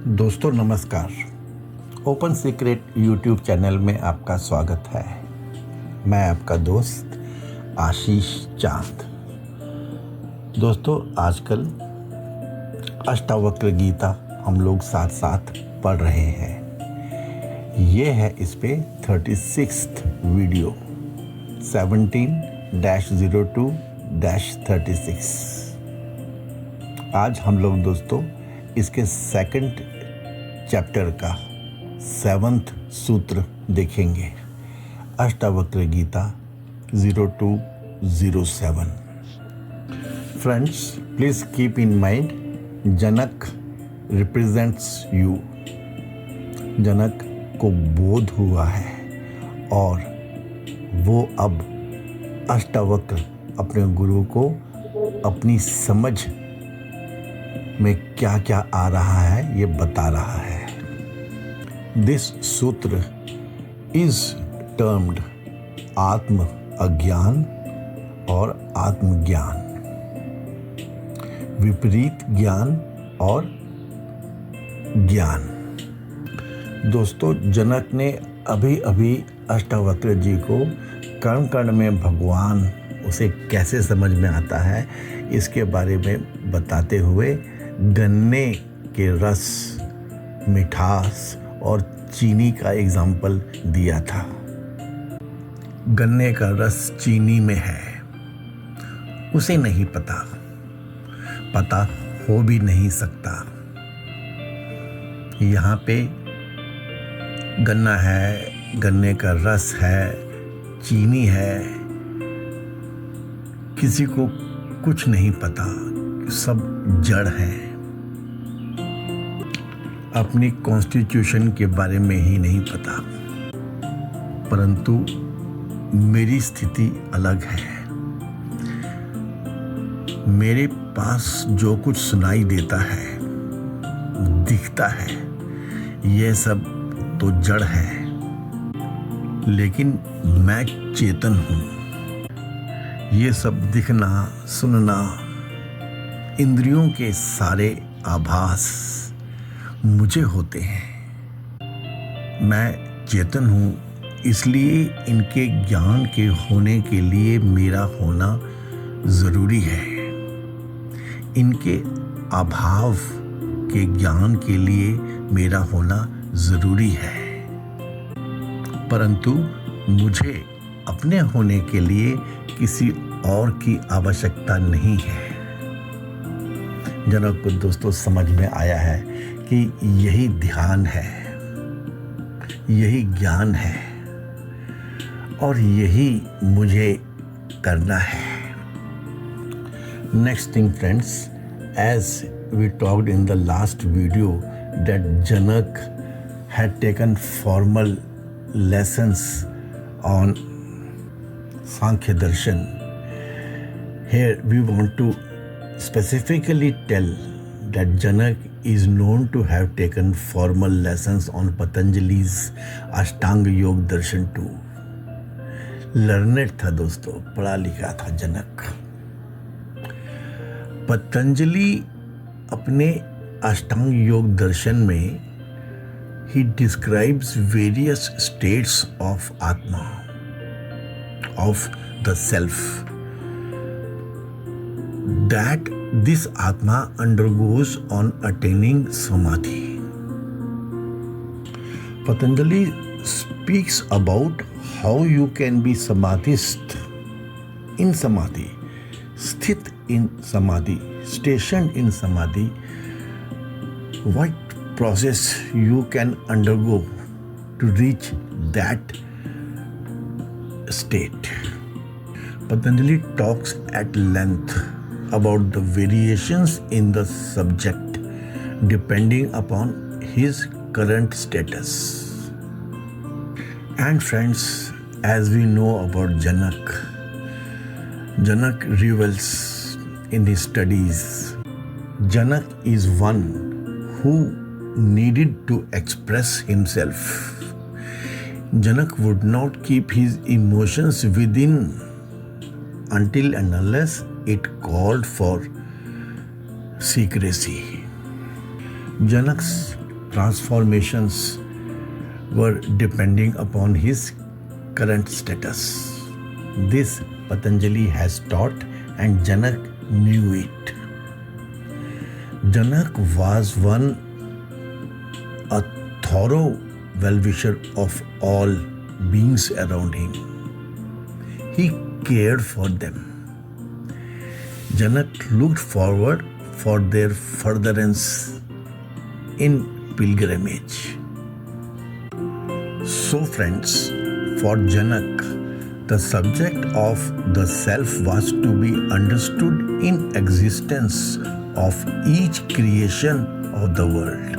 दोस्तों नमस्कार। Open secret YouTube channel में आपका स्वागत है। मैं आपका दोस्त आशीष चांद। दोस्तों आजकल अष्टावक्र गीता हम लोग साथ साथ पढ़ रहे हैं। ये है इस पे 36th वीडियो 17-02-36। आज हम लोग दोस्तों इसके सेकंड चैप्टर का 7th सूत्र देखेंगे। Ashtavakra Gita 0207। Friends, please keep in mind Janak represents you. Janak को बोध हुआ है और वो अब अष्टावक्र अपने गुरु को अपनी समझ में क्या क्या आ रहा है ये बता रहा है। दिस सूत्र इज टर्म्ड आत्म अज्ञान और आत्मज्ञान, विपरीत ज्ञान और ज्ञान। दोस्तों, जनक ने अभी अभी अष्टावक्र जी को कण कण में भगवान उसे कैसे समझ में आता है इसके बारे में बताते हुए गन्ने के रस, मिठास और चीनी का एग्जाम्पल दिया था। गन्ने का रस चीनी में है, उसे नहीं पता हो भी नहीं सकता। यहाँ पे गन्ना है, गन्ने का रस है, चीनी है, किसी को कुछ नहीं पता, सब जड़ है। अपनी कॉन्स्टिट्यूशन के बारे में ही नहीं पता। परंतु मेरी स्थिति अलग है। मेरे पास जो कुछ सुनाई देता है, दिखता है, यह सब तो जड़ है, लेकिन मैं चेतन हूँ। ये सब दिखना, सुनना, इंद्रियों के सारे आभास मुझे होते हैं। मैं चेतन हूँ, इसलिए इनके ज्ञान के होने के लिए मेरा होना जरूरी है। इनके अभाव के ज्ञान के लिए मेरा होना जरूरी है। परंतु मुझे अपने होने के लिए किसी और की आवश्यकता नहीं है। जनक को दोस्तों समझ में आया है कि यही ध्यान है, यही ज्ञान है और यही मुझे करना है। Next thing friends, as we talked in the last video that Janak had taken formal lessons on Sankhya Darshan. Here we want to specifically tell that Janak is known to have taken formal lessons on Patanjali's Ashtanga Yoga Darshan too. Learned था दोस्तों, पढ़ा लिखा था जनक। पतंजलि अपने अष्टांग योग दर्शन में he describes various states of Atma, of the self, that this Atma undergoes on attaining Samadhi. Patanjali speaks about how you can be Samadhist in Samadhi, Sthit in Samadhi, stationed in Samadhi, what process you can undergo to reach that state. Patanjali talks at length about the variations in the subject depending upon his current status. And friends, as we know about Janak revels in his studies. Janak is one who needed to express himself. Janak would not keep his emotions within until and unless it called for secrecy. Janak transformations were depending upon his current status. This Patanjali has taught and Janak knew it. Janak was a thorough well-wisher of all beings around him. He cared for them. Janak looked forward for their furtherance in pilgrimage. So friends, for Janak, the subject of the self was to be understood in existence of each creation of the world.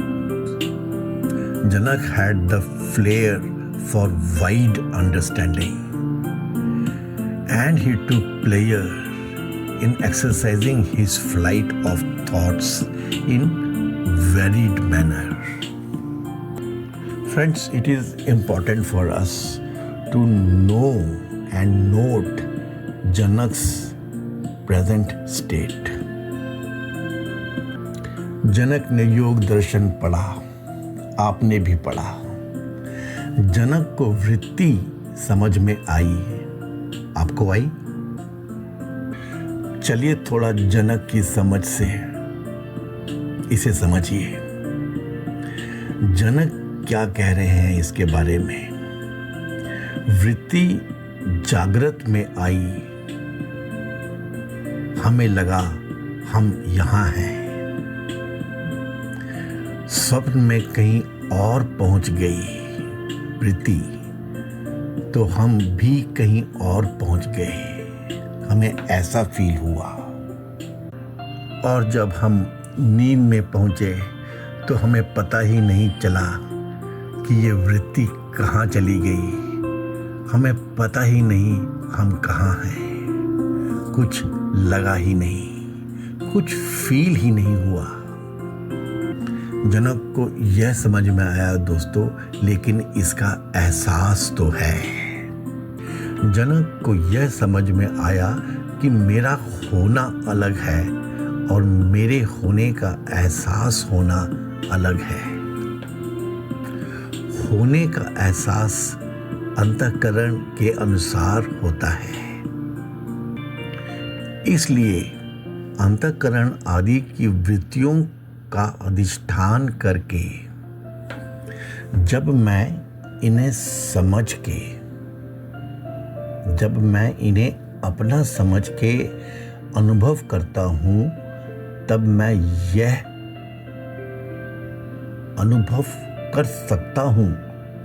Janak had the flair for wide understanding, and he took pleasure in exercising his flight of thoughts in varied manner. Friends, it is important for us to know and note Janak's present state. जनक ने योग दर्शन पढ़ा, आपने भी पढ़ा। जनक को वृत्ति समझ में आई, आपको आई? चलिए थोड़ा जनक की समझ से इसे समझिए। जनक क्या कह रहे हैं इसके बारे में। वृत्ति जागृत में आई, हमें लगा हम यहाँ हैं। स्वप्न में कहीं और पहुंच गई वृत्ति, तो हम भी कहीं और पहुंच गए, हमें ऐसा फील हुआ। और जब हम नींद में पहुंचे तो हमें पता ही नहीं चला कि ये वृत्ति कहाँ चली गई। हमें पता ही नहीं हम कहाँ हैं, कुछ लगा ही नहीं, कुछ फील ही नहीं हुआ। जनक को यह समझ में आया दोस्तों, लेकिन इसका एहसास तो है। जनक को यह समझ में आया कि मेरा होना अलग है और मेरे होने का एहसास होना अलग है। होने का एहसास अंतःकरण के अनुसार होता है, इसलिए अंतःकरण आदि की वृत्तियों का अधिष्ठान करके जब मैं इन्हें अपना समझ के अनुभव करता हूँ, तब मैं यह अनुभव कर सकता हूँ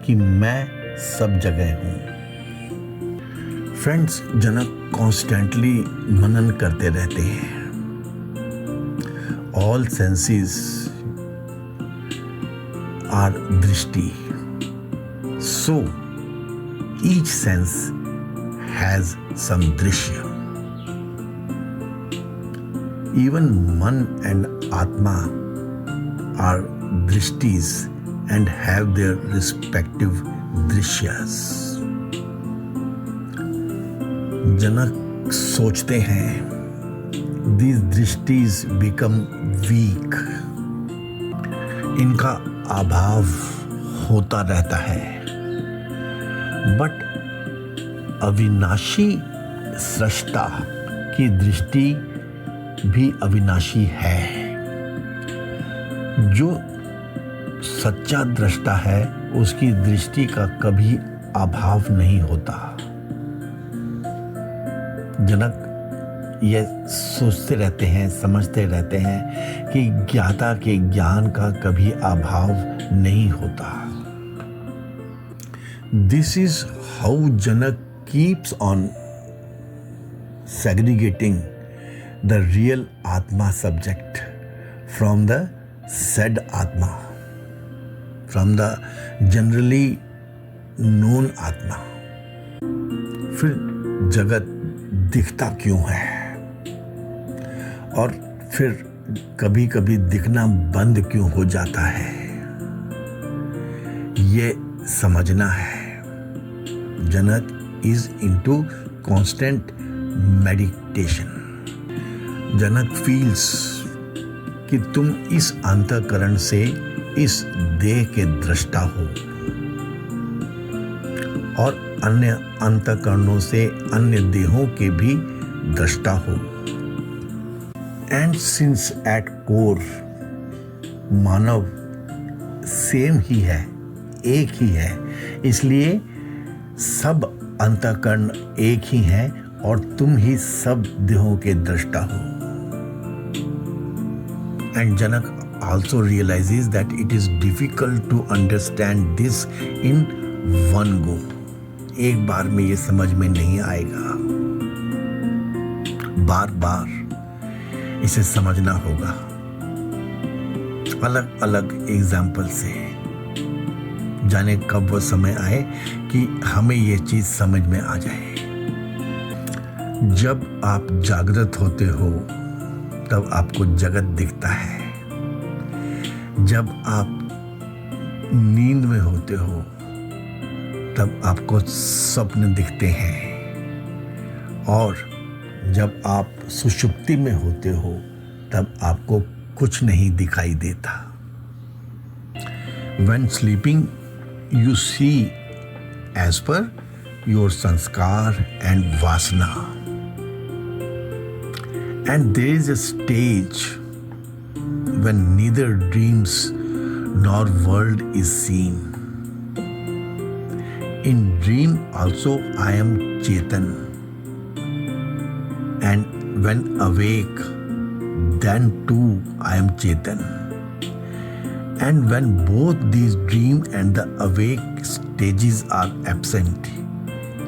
कि मैं सब जगह हूँ। फ्रेंड्स, जनक कॉन्स्टेंटली मनन करते रहते हैं। All senses are drishti. So, each sense has some drishya. Even man and atma are drishtis and have their respective drishyas. जनक सोचते हैं, these drishtis become weak. इनका अभाव होता रहता है। बट अविनाशी सृष्टा की दृष्टि भी अविनाशी है। जो सच्चा दृष्टा है उसकी दृष्टि का कभी अभाव नहीं होता। जनक ये सोचते रहते हैं, समझते रहते हैं कि ज्ञाता के ज्ञान का कभी अभाव नहीं होता। This is how Janak keeps on segregating the real Atma subject from the said Atma, from the generally known Atma. फिर जगत दिखता क्यों है और फिर कभी कभी दिखना बंद क्यों हो जाता है, ये समझना है। जनक is into constant meditation. Janak feels कि तुम इस अंतःकरण से इस देह के दृष्टा हो और अन्य अंतःकरणों से अन्य देहों के भी दृष्टा हो। एंड सिंस एट कोर मानव सेम ही है, एक ही है, इसलिए सब अंतःकरण एक ही हैं और तुम ही सब देहों के दृष्टा हो। And Janak also realizes that it is difficult to understand this in one go. एक बार में ये समझ में नहीं आएगा, बार बार इसे समझना होगा अलग अलग एग्जाम्पल से। जाने कब वो समय आए कि हमें ये चीज समझ में आ जाए। जब आप जागृत होते हो तब आपको जगत दिखता है, जब आप नींद में होते हो तब आपको स्वप्न दिखते हैं और जब आप सुषुप्ति में होते हो तब आपको कुछ नहीं दिखाई देता। When sleeping, you see as per your sanskar and vasana. And there is a stage when neither dreams nor world is seen. In dream also I am Chetan, and when awake, then too I am Chetan. And when both these dream and the awake stages are absent,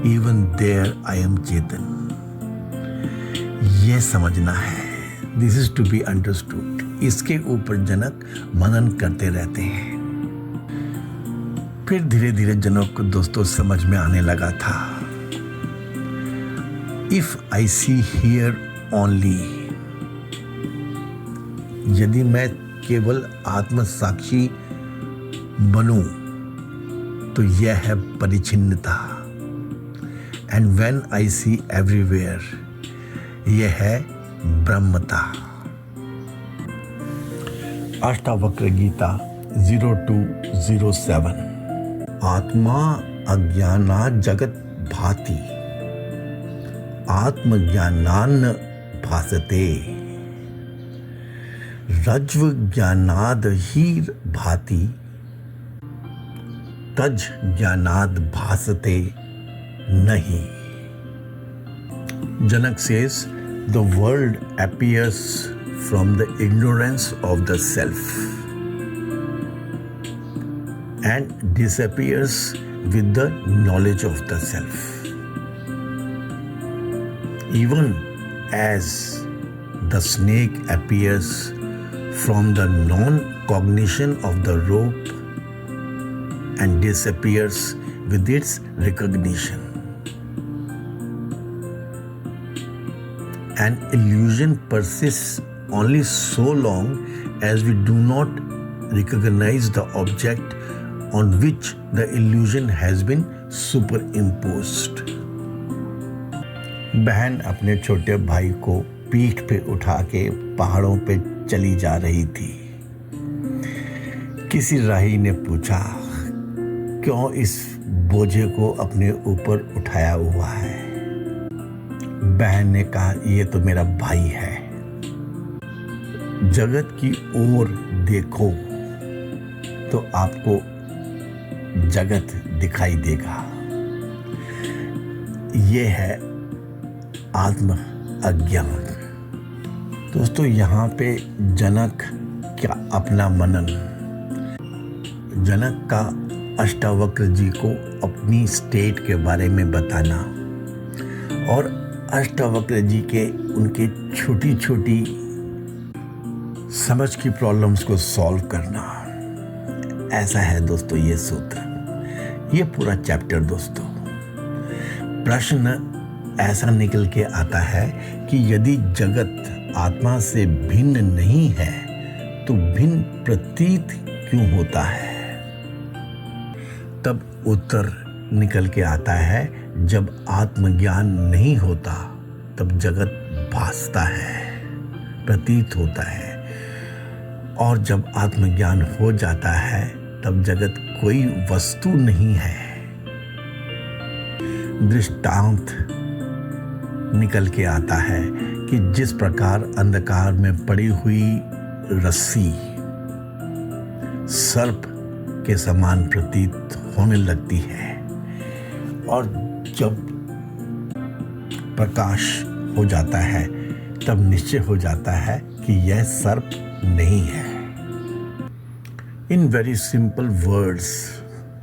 even there I am Chetan. ये समझना है, this is to be understood. इसके ऊपर जनक मनन करते रहते हैं। फिर धीरे धीरे जनक को दोस्तों समझ में आने लगा था, if I see here only, यदि मैं केवल आत्म साक्षी बनूं तो यह है परिचिन्नता। And when I see everywhere, यह है ब्रह्मता। अष्टावक्र गीता 0207। आत्मा अज्ञाना जगत भाति, आत्मज्ञानान्न भासते, रज्व ज्ञानाद हीर भाति, तज ज्ञानाद भासते नहीं। Janak says, the world appears from the ignorance of the self and disappears with the knowledge of the self. Even as the snake appears from the non-cognition of the rope and disappears with its recognition. An illusion persists only so long as we do not recognize the object on which the illusion has been superimposed. बहन अपने छोटे भाई को पीठ पे उठा के पहाड़ों पे चली जा रही थी। किसी राही ने पूछा, क्यों इस बोझे को अपने ऊपर उठाया हुआ है? बहन ने कहा, ये तो मेरा भाई है। जगत की ओर देखो तो आपको जगत दिखाई देगा। ये है आत्म अज्ञान। दोस्तों, यहाँ पे जनक क्या अपना मनन, जनक का अष्टावक्र जी को अपनी स्टेट के बारे में बताना और अष्टावक्र जी के उनके छोटी छोटी समझ की प्रॉब्लम्स को सॉल्व करना, ऐसा है दोस्तों ये सूत्र, ये पूरा चैप्टर। दोस्तों, प्रश्न ऐसा निकल के आता है कि यदि जगत आत्मा से भिन्न नहीं है तो भिन्न प्रतीत क्यों होता है? तब उत्तर निकल के आता है, जब आत्मज्ञान नहीं होता तब जगत भासता है, प्रतीत होता है। और जब आत्मज्ञान हो जाता है तब जगत कोई वस्तु नहीं है। दृष्टांत निकल के आता है कि जिस प्रकार अंधकार में पड़ी हुई रस्सी सर्प के समान प्रतीत होने लगती है, और जब प्रकाश हो जाता है तब निश्चय हो जाता है कि यह सर्प नहीं है। In very simple words,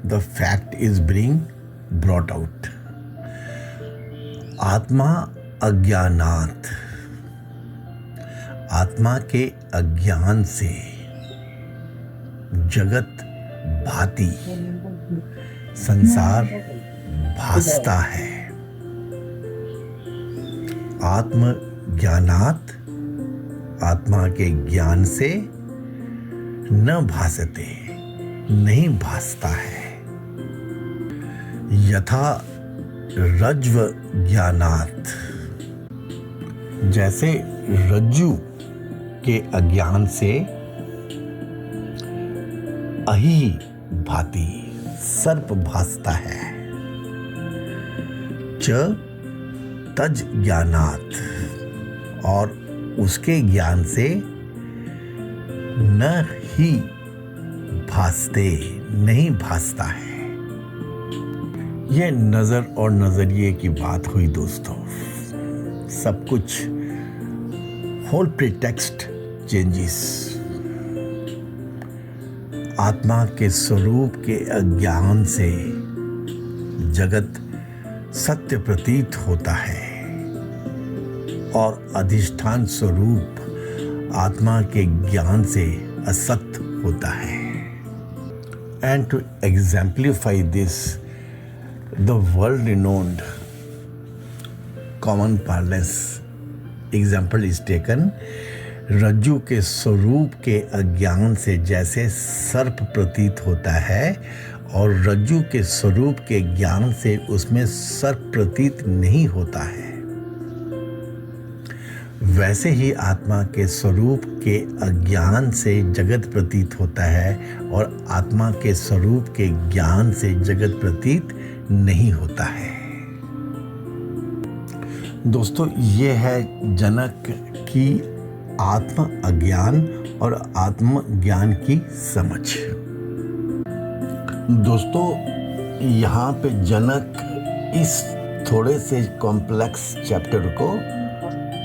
the fact is being brought out. आत्मा अज्ञानात, आत्मा के अज्ञान से जगत भाति, संसार भासता है। आत्म ज्ञानात, आत्मा के ज्ञान से न भासते, नहीं भासता है। यथा रज्व ज्ञानात, जैसे रज्जु के अज्ञान से अहि भाति, सर्प भासता है। च तज ज्ञानात, और उसके ज्ञान से न ही भासते, नहीं भासता है। यह नजर और नजरिए की बात हुई दोस्तों। सब कुछ होल प्रीटेक्स्ट चेंजेस। आत्मा के स्वरूप के अज्ञान से जगत सत्य प्रतीत होता है और अधिष्ठान स्वरूप आत्मा के ज्ञान से असत्य होता है। And to exemplify this, the world-renowned common parlance example is taken. रज्जु के स्वरूप के अज्ञान से जैसे सर्प प्रतीत होता है और रज्जु के स्वरूप के ज्ञान से उसमें सर्प प्रतीत नहीं होता है, वैसे ही आत्मा के स्वरूप के अज्ञान से जगत प्रतीत होता है और आत्मा के स्वरूप के ज्ञान से जगत प्रतीत नहीं होता है। दोस्तों, ये है जनक की आत्म अज्ञान और आत्म ज्ञान की समझ। दोस्तों, यहाँ पे जनक इस थोड़े से कॉम्प्लेक्स चैप्टर को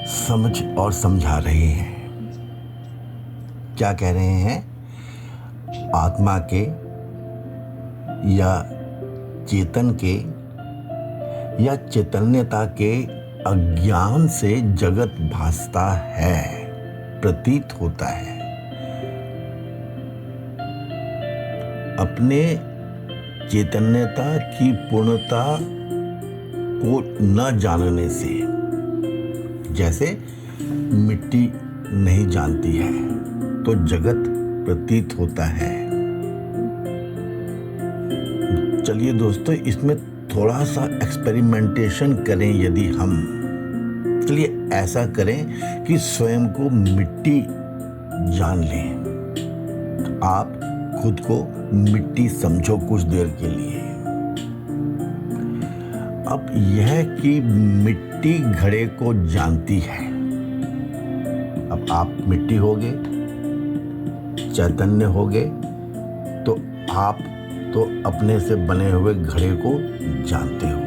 समझ और समझा रहे हैं। क्या कह रहे हैं? आत्मा के या चेतन के या चैतन्यता के अज्ञान से जगत भासता है, प्रतीत होता है। अपने चैतन्यता की पूर्णता को न जानने से, जैसे मिट्टी नहीं जानती है तो जगत प्रतीत होता है। चलिए दोस्तों, इसमें थोड़ा सा एक्सपेरिमेंटेशन करें। यदि हम चलिए ऐसा करें कि स्वयं को मिट्टी जान लें। आप खुद को मिट्टी समझो कुछ देर के लिए। अब यह कि मिट्टी घड़े को जानती है। अब आप मिट्टी होगे, चैतन्य होगे, तो आप तो अपने से बने हुए घड़े को जानते हो।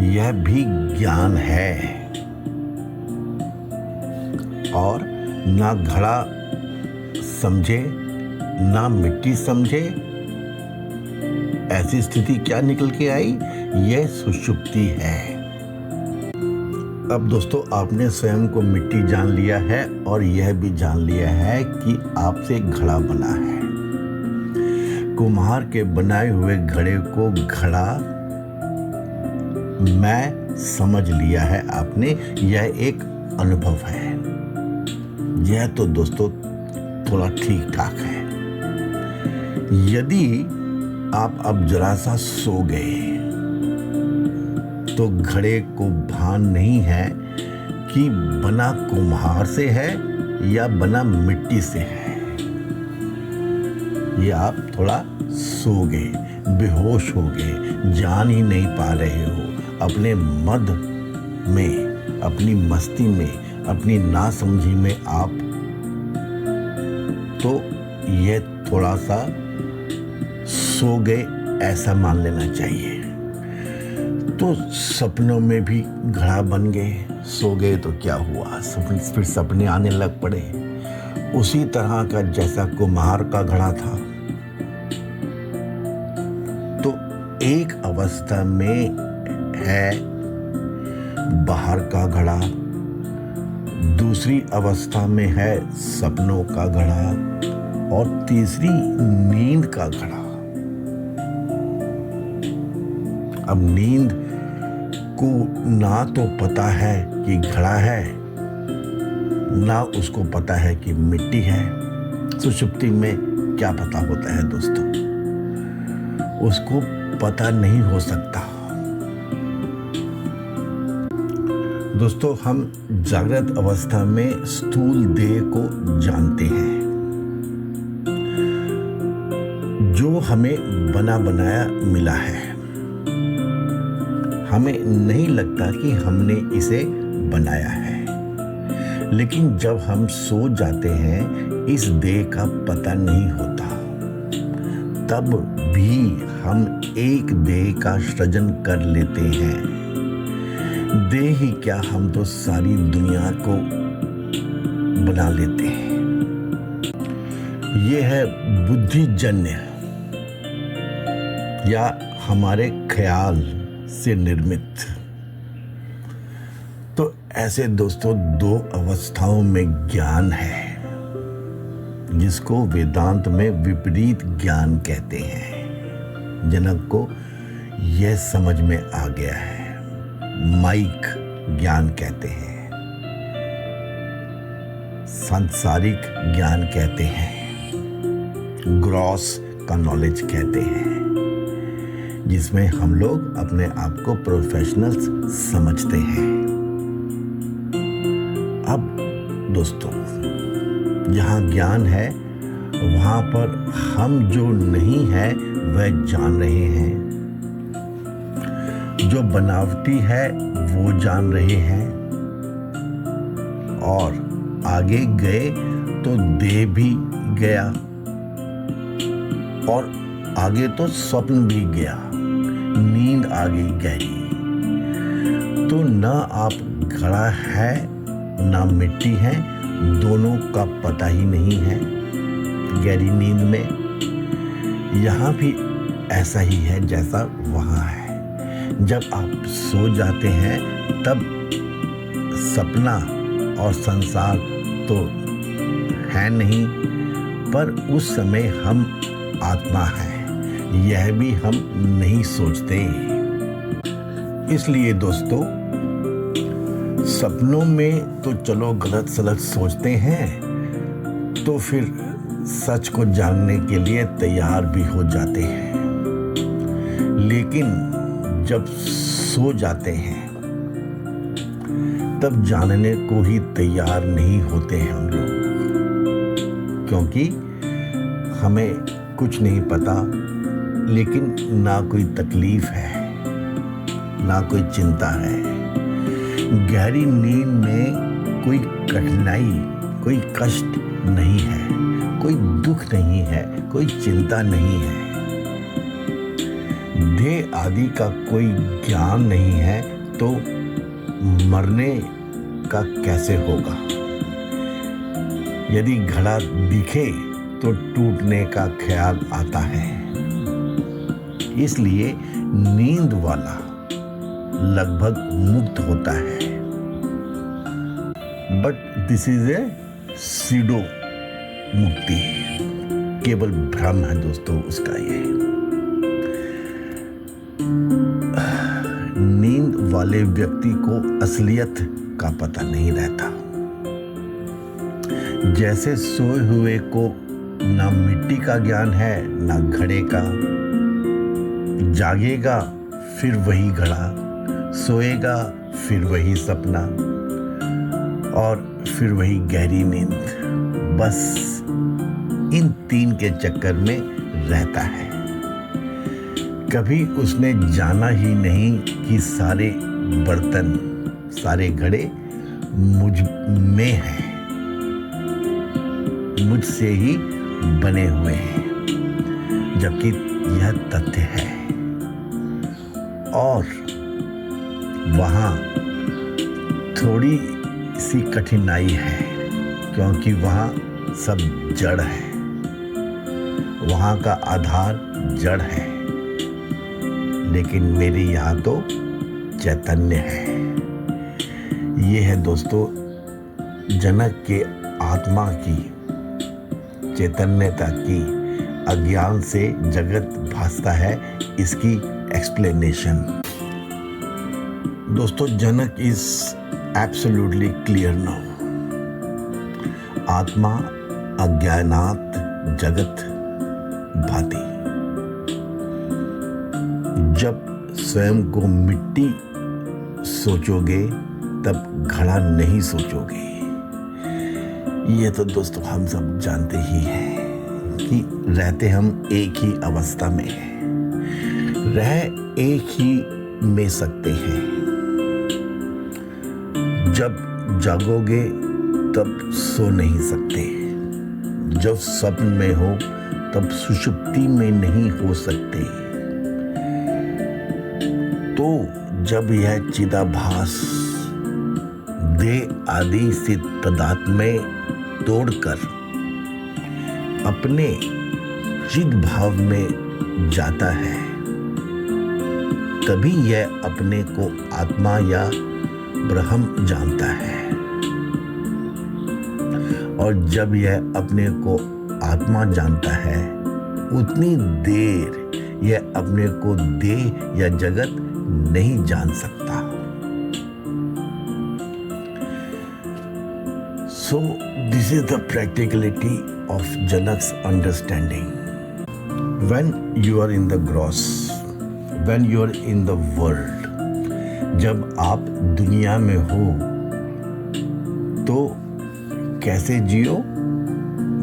यह भी ज्ञान है। और ना घड़ा समझे ना मिट्टी समझे, ऐसी स्थिति क्या निकल के आई? यह सुषुप्ति है। अब दोस्तों, आपने स्वयं को मिट्टी जान लिया है और यह भी जान लिया है कि आपसे घड़ा बना है। कुम्हार के बनाए हुए घड़े को घड़ा मैं समझ लिया है आपने। यह एक अनुभव है। यह तो दोस्तों थोड़ा ठीक ठाक है। यदि आप अब जरा सा सो गए तो घड़े को भान नहीं है कि बना कुम्हार से है या बना मिट्टी से है। ये आप थोड़ा सो गए, बेहोश हो गए, जान ही नहीं पा रहे हो, अपने मद में, अपनी मस्ती में, अपनी नासमझी में आप, तो ये थोड़ा सा सो गए ऐसा मान लेना चाहिए। तो सपनों में भी घड़ा बन गए, सो गए तो क्या हुआ, फिर सपने आने लग पड़े, उसी तरह का जैसा कुम्हार का घड़ा था। तो एक अवस्था में है बाहर का घड़ा, दूसरी अवस्था में है सपनों का घड़ा, और तीसरी नींद का घड़ा। अब नींद को ना तो पता है कि घड़ा है, ना उसको पता है कि मिट्टी है। सुषुप्ति में क्या पता होता है दोस्तों, उसको पता नहीं हो सकता। दोस्तों, हम जागृत अवस्था में स्थूल देह को जानते हैं, जो हमें बना बनाया मिला है। हमें नहीं लगता कि हमने इसे बनाया है, लेकिन जब हम सो जाते हैं इस देह का पता नहीं होता। तब भी हम एक देह का सृजन कर लेते हैं। देह ही क्या, हम तो सारी दुनिया को बना लेते हैं। यह है बुद्धिजन्य या हमारे ख्याल से निर्मित। तो ऐसे दोस्तों दो अवस्थाओं में ज्ञान है, जिसको वेदांत में विपरीत ज्ञान कहते हैं। जनक को यह समझ में आ गया है। माइक ज्ञान कहते हैं, सांसारिक ज्ञान कहते हैं, ग्रॉस का नॉलेज कहते हैं, जिसमें हम लोग अपने आप को प्रोफेशनल्स समझते हैं। अब दोस्तों, जहाँ ज्ञान है वहाँ पर हम जो नहीं है वह जान रहे हैं, जो बनावटी है वो जान रहे हैं, और आगे गए तो देह भी गया, और आगे तो स्वप्न भी गया, नींद आ गई गहरी। तो ना आप घड़ा है ना मिट्टी है, दोनों का पता ही नहीं है। गहरी नींद में यहाँ भी ऐसा ही है जैसा वहाँ है। जब आप सो जाते हैं तब सपना और संसार तो है नहीं, पर उस समय हम आत्मा है, यह भी हम नहीं सोचते। इसलिए दोस्तों, सपनों में तो चलो गलत सलत सोचते हैं, तो फिर सच को जानने के लिए तैयार भी हो जाते हैं, लेकिन जब सो जाते हैं तब जानने को ही तैयार नहीं होते हैं हम लोग, क्योंकि हमें कुछ नहीं पता, लेकिन ना कोई तकलीफ है ना कोई चिंता है। गहरी नींद में कोई कठिनाई, कोई कष्ट नहीं है, कोई दुख नहीं है, कोई चिंता नहीं है, देह आदि का कोई ज्ञान नहीं है, तो मरने का कैसे होगा। यदि घड़ा दिखे तो टूटने का ख्याल आता है। इसलिए नींद वाला लगभग मुक्त होता है, but this is a pseudo मुक्ति, केवल भ्रम है दोस्तों उसका। ये नींद वाले व्यक्ति को असलियत का पता नहीं रहता। जैसे सोए हुए को ना मिट्टी का ज्ञान है ना घड़े का। जागेगा फिर वही घड़ा, सोएगा फिर वही सपना, और फिर वही गहरी नींद। बस इन तीन के चक्कर में रहता है। कभी उसने जाना ही नहीं कि सारे बर्तन, सारे घड़े मुझ में हैं, मुझसे ही बने हुए हैं, जबकि यह तथ्य है। और वहाँ थोड़ी सी कठिनाई है, क्योंकि वहाँ सब जड़ है, वहाँ का आधार जड़ है, लेकिन मेरे यहाँ तो चैतन्य है। ये है दोस्तों जनक के आत्मा की, चैतन्यता की, अज्ञान से जगत भासता है, इसकी एक्सप्लेनेशन। दोस्तों जनक इज एब्सोल्युटली क्लियर नाउ। आत्मा अज्ञानात जगत भाति। जब स्वयं को मिट्टी सोचोगे तब घड़ा नहीं सोचोगे। ये तो दोस्तों हम सब जानते ही हैं कि रहते हम एक ही अवस्था में हैं, रह एक ही में सकते हैं। जब जागोगे तब सो नहीं सकते, जब स्वप्न में हो तब सुषुप्ति में नहीं हो सकते। तो जब यह चिदाभास देह आदि से तदात्म्य तोड़कर अपने चिद भाव में जाता है, तभी यह अपने को आत्मा या ब्रह्म जानता है। और जब यह अपने को आत्मा जानता है, उतनी देर यह अपने को देह या जगत नहीं जान सकता। So this is the practicality of Janak's understanding. When you are in the gross, when you are in the world, जब आप दुनिया में हो तो कैसे जियो?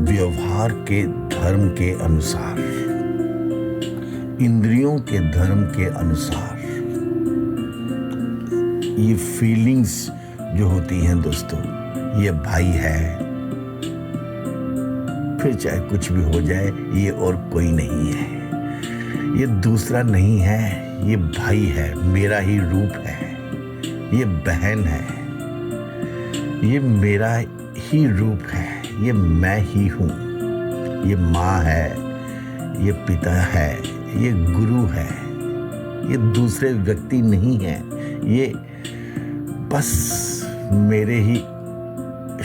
व्यवहार के धर्म के अनुसार, इंद्रियों के धर्म के अनुसार। ये फीलिंग्स जो होती हैं दोस्तों, ये भाई है, फिर चाहे कुछ भी हो जाए, ये और कोई नहीं है, ये दूसरा नहीं है, ये भाई है, मेरा ही रूप है, ये बहन है, ये मेरा ही रूप है, ये मैं ही हूँ, ये माँ है, ये पिता है, ये गुरु है, ये दूसरे व्यक्ति नहीं है, ये बस मेरे ही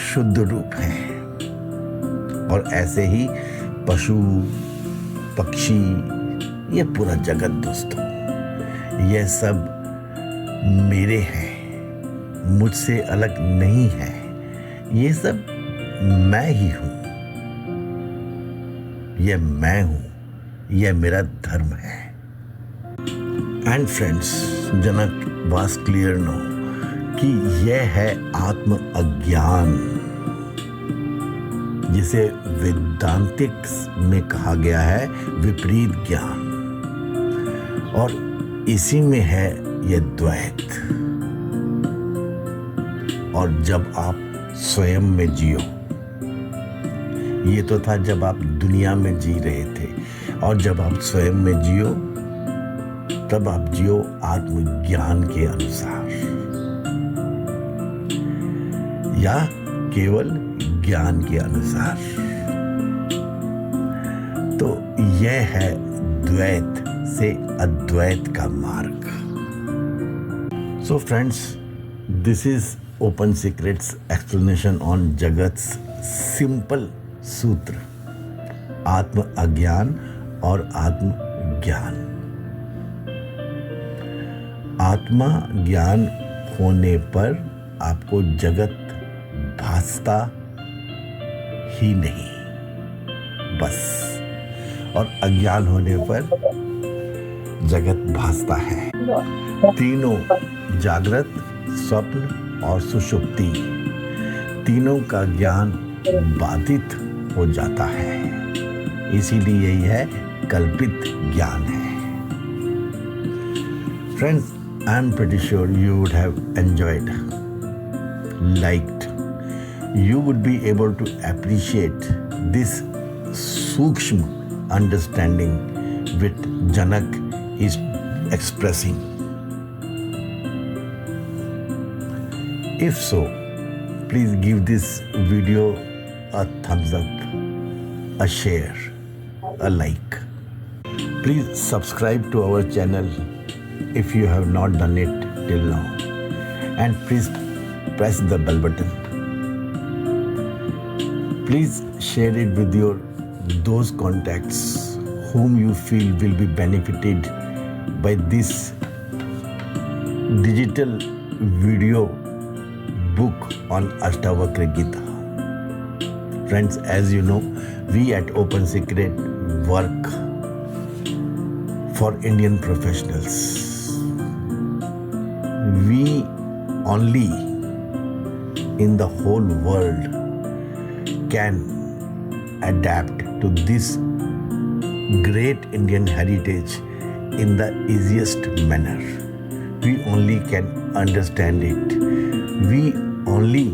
शुद्ध रूप है। और ऐसे ही पशु पक्षी, ये पूरा जगत दोस्तों, ये सब मेरे हैं, मुझसे अलग नहीं है, ये सब मैं ही हूँ, ये मैं हूँ, यह मेरा धर्म है। And friends, Janak was clear no कि यह है आत्म अज्ञान, जिसे वेदांतिक में कहा गया है विपरीत ज्ञान, और इसी में है यह द्वैत। और जब आप स्वयं में जियो, ये तो था जब आप दुनिया में जी रहे थे, और जब आप स्वयं में जियो तब आप जियो आत्मज्ञान के अनुसार, या केवल ज्ञान के अनुसार। तो यह है द्वैत से अद्वैत का मार्ग। So friends, this is open secrets explanation on jagat's simple sutra, आत्म अज्ञान और आत्म ज्ञान। आत्मा ज्ञान होने पर आपको जगत भासता ही नहीं, बस, और अज्ञान होने पर जगत भासता है। तीनों, जागृत, स्वप्न और सुषुप्ति, तीनों का ज्ञान बाधित हो जाता है। इसीलिए यही है कल्पित ज्ञान है। Friends, I'm pretty sure you would have enjoyed, liked. You would be able to appreciate this sukshma understanding which Janak is expressing. If so, please give this video a thumbs up, a share, a like. Please subscribe to our channel if you have not done it till now, and please press the bell button. Please share it with your those contacts whom you feel will be benefited by this digital video book on Ashtavakra Gita. Friends, as you know, we at Open Secret work for Indian professionals. We only in the whole world can adapt to this great Indian heritage in the easiest manner. We only can understand it. We only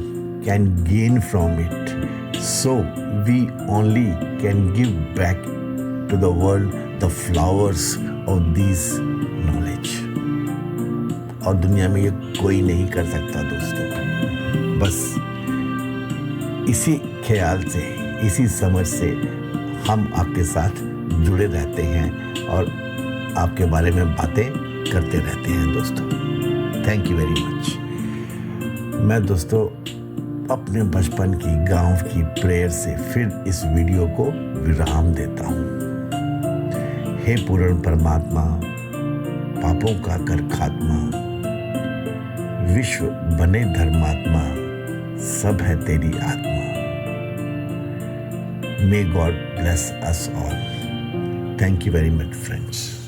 can gain from it. So we only can give back to the world the flowers of this knowledge. और दुनिया में ये कोई नहीं कर सकता दोस्तों। बस इसी ख्याल से, इसी समझ से हम आपके साथ जुड़े रहते हैं और आपके बारे में बातें करते रहते हैं दोस्तों। Thank you very much. मैं दोस्तों अपने बचपन की गांव की प्रेयर से फिर इस वीडियो को विराम देता हूँ। हे पूर्ण परमात्मा, पापों का कर खात्मा, विश्व बने धर्मात्मा, सब है तेरी आत्मा। May God bless us all. Thank you very much, friends.